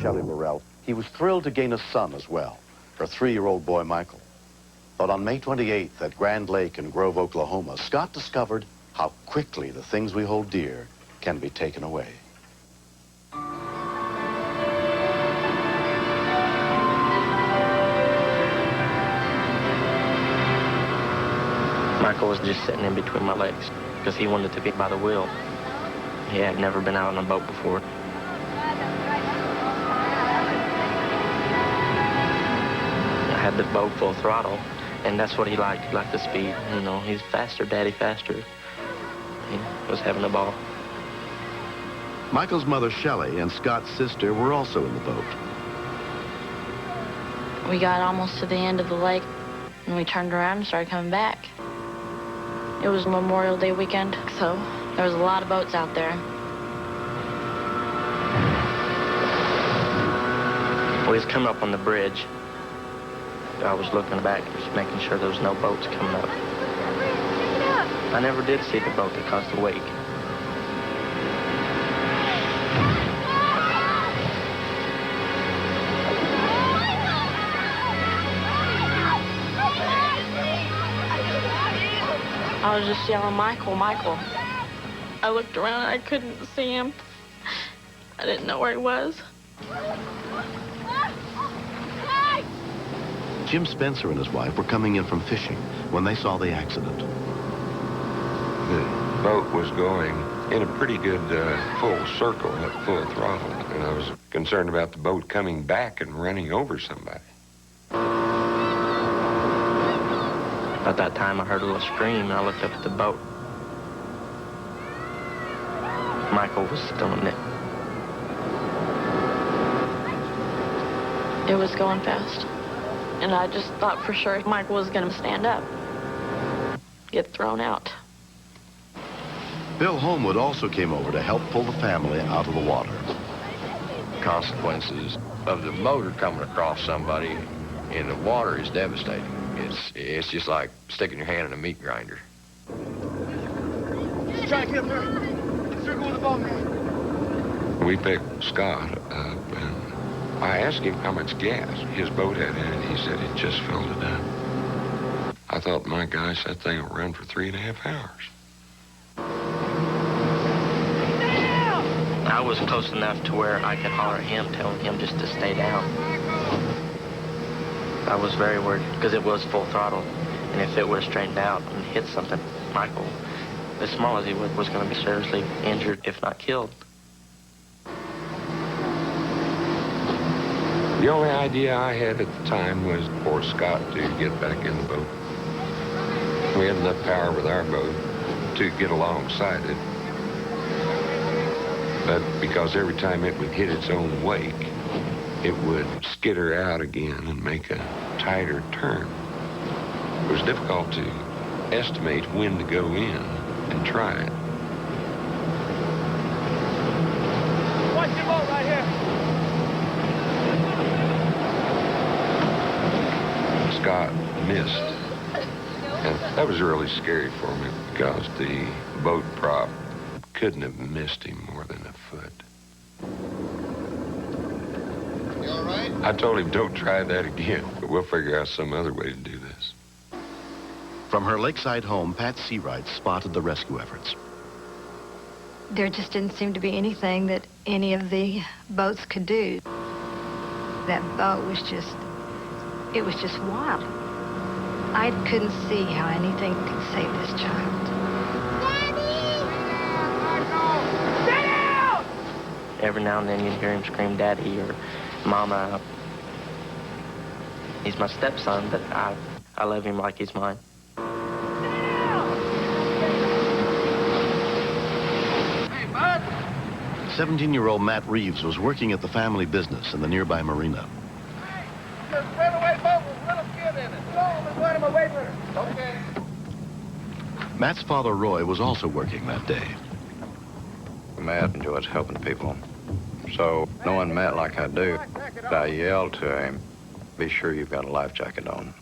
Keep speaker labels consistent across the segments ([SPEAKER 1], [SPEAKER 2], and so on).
[SPEAKER 1] Shelley Laurel, he was thrilled to gain a son as well, her 3-year-old boy, Michael. But on May 28th at Grand Lake in Grove, Oklahoma, Scott discovered how quickly the things we hold dear can be taken away.
[SPEAKER 2] Michael was just sitting in between my legs because he wanted to be by the wheel. He had never been out on a boat before. I had the boat full throttle, and that's what he liked. He liked the speed. You know, he's faster, Daddy, faster. He was having a ball.
[SPEAKER 1] Michael's mother, Shelley, and Scott's sister were also in the boat.
[SPEAKER 3] We got almost to the end of the lake, and we turned around and started coming back. It was Memorial Day weekend, so there was a lot of boats out there.
[SPEAKER 2] We was coming up on the bridge. I was looking back, just making sure there was no boats coming up. I never did see the boat that caused the wake.
[SPEAKER 3] I was just yelling, Michael, Michael. I looked around and I couldn't see him. I didn't know where he was.
[SPEAKER 1] Jim Spencer and his wife were coming in from fishing when they saw the accident.
[SPEAKER 4] The boat was going in a pretty good full circle at full throttle, and I was concerned about the boat coming back and running over somebody.
[SPEAKER 2] At that time, I heard a little scream, and I looked up at the boat. Michael was still in it.
[SPEAKER 3] It was going fast. And I just thought for sure Michael was going to stand up, get thrown out.
[SPEAKER 1] Bill Homewood also came over to help pull the family out of the water.
[SPEAKER 5] Consequences of the motor coming across somebody in the water is devastating. It's just like sticking your hand in a meat grinder.
[SPEAKER 6] Just try to get up there. Circle with the ball man.
[SPEAKER 4] We picked Scott up, and I asked him how much gas his boat had in it. He said it just filled it up. I thought, my gosh, that thing will run for 3.5 hours.
[SPEAKER 2] I was close enough to where I could holler at him, telling him just to stay down. I was very worried because it was full throttle, and if it would have straightened out and hit something, Michael, as small as he was going to be seriously injured, if not killed.
[SPEAKER 4] The only idea I had at the time was for Scott to get back in the boat. We had enough power with our boat to get alongside it. But because every time it would hit its own wake, it would skitter out again and make a tighter turn. It was difficult to estimate when to go in and try it.
[SPEAKER 6] Watch your boat right here.
[SPEAKER 4] Scott missed, and that was really scary for me because the boat prop couldn't have missed him more than a foot.
[SPEAKER 6] You all right?
[SPEAKER 4] I told him, don't try that again, but we'll figure out some other way to do this.
[SPEAKER 1] From her lakeside home, Pat Seawright spotted the rescue efforts.
[SPEAKER 7] There just didn't seem to be anything that any of the boats could do. That boat was just, it was just wild. I couldn't see how anything could save this child.
[SPEAKER 2] Every now and then you'd hear him scream, Daddy, or Mama. He's my stepson, but I love him like he's mine.
[SPEAKER 1] 17-year-old Matt Reeves was working at the family business in the nearby marina.
[SPEAKER 6] The runaway boat with little kid in it. No, let's let him away from her. Okay.
[SPEAKER 1] Matt's father, Roy, was also working that day.
[SPEAKER 5] Matt enjoys helping people. So, knowing Matt like I do, I yelled to him, be sure you've got a life jacket on.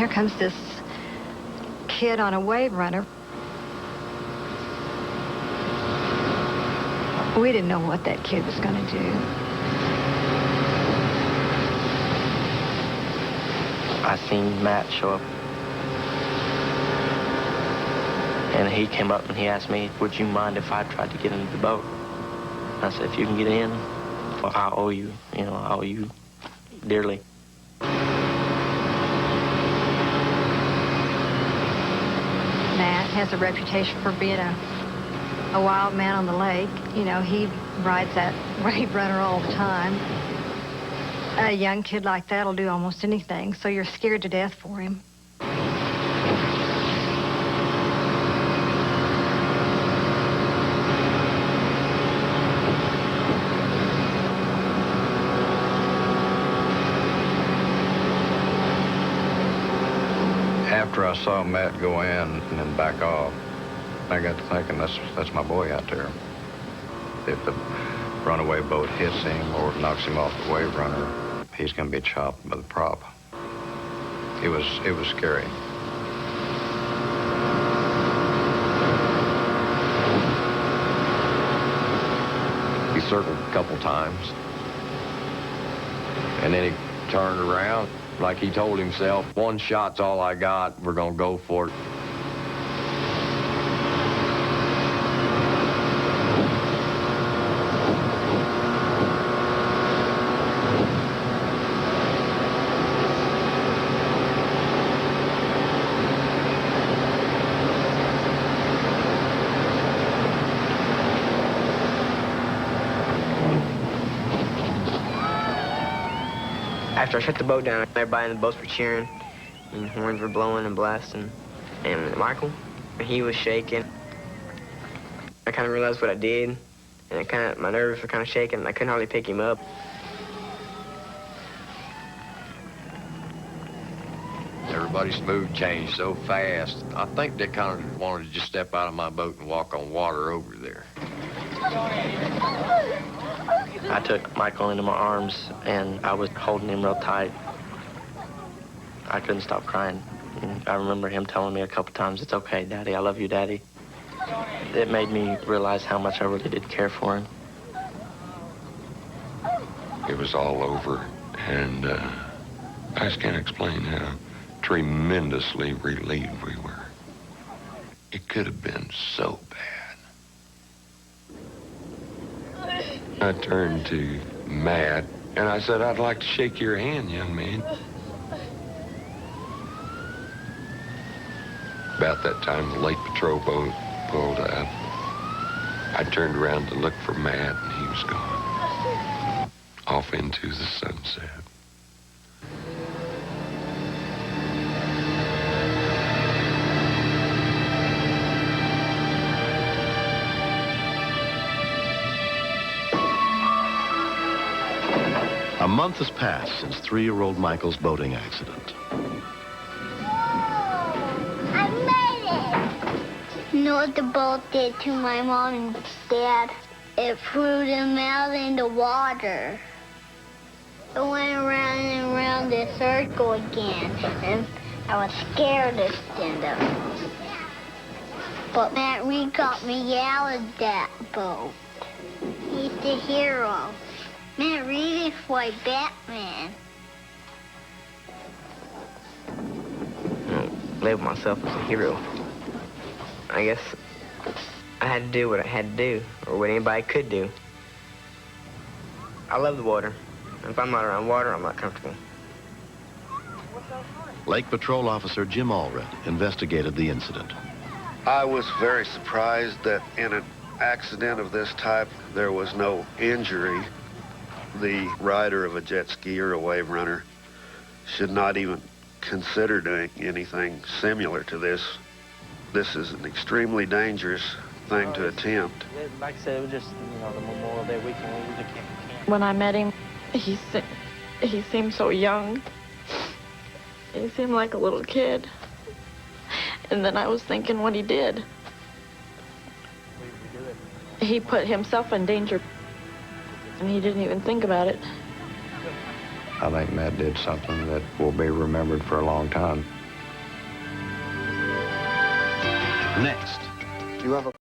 [SPEAKER 7] here comes this kid on a wave runner. We didn't know what that kid was going to do.
[SPEAKER 2] I seen Matt show up. And he came up and he asked me, would you mind if I tried to get into the boat? And I said, if you can get in, well, I owe you, I owe you dearly.
[SPEAKER 7] Matt has a reputation for being a wild man on the lake. He rides that wave runner all the time. A young kid like that will do almost anything, so you're scared to death for him.
[SPEAKER 5] After I saw Matt go in and then back off, I got to thinking, that's my boy out there. If the runaway boat hits him or knocks him off the wave runner, he's going to be chopped by the prop. It was scary.
[SPEAKER 8] He circled a couple times, and then he turned around like he told himself, one shot's all I got, we're gonna go for it.
[SPEAKER 9] After I shut the boat down, everybody in the boats were cheering, and horns were blowing and blasting. And Michael, he was shaking. I kind of realized what I did, and my nerves were kind of shaking, and I couldn't hardly pick him up.
[SPEAKER 8] Everybody's mood changed so fast. I think they kind of wanted to just step out of my boat and walk on water over there.
[SPEAKER 2] I took Michael into my arms, and I was holding him real tight. I couldn't stop crying. And I remember him telling me a couple times, "It's okay, Daddy, I love you, Daddy." It made me realize how much I really did care for him.
[SPEAKER 4] It was all over, and I just can't explain how tremendously relieved we were. It could have been so bad. I turned to Matt, and I said, "I'd like to shake your hand, young man." About that time, the lake patrol boat pulled out. I turned around to look for Matt, and he was gone. Off into the sunset.
[SPEAKER 1] A month has passed since 3-year-old Michael's boating accident.
[SPEAKER 10] I made it! You know what the boat did to my mom and dad? It threw them out in the water. It went around and around the circle again, and I was scared to stand up. But Matt Reed got me out of that boat. He's the hero. Matt Reed is like Batman.
[SPEAKER 9] Label myself as a hero. I guess I had to do what I had to do, or what anybody could do. I love the water. If I'm not around water, I'm not comfortable.
[SPEAKER 1] Lake Patrol Officer Jim Allred investigated the incident.
[SPEAKER 11] I was very surprised that in an accident of this type, there was no injury. The rider of a jet ski or a wave runner should not even consider doing anything similar to this. This is an extremely dangerous thing to attempt.
[SPEAKER 2] Like I said, it was just, the Memorial Day weekend. We just can't.
[SPEAKER 3] When I met him, he seemed so young. He seemed like a little kid. And then I was thinking what he did. He put himself in danger, and he didn't even think about it.
[SPEAKER 5] I think Matt did something that will be remembered for a long time.
[SPEAKER 1] Next.
[SPEAKER 12] You have a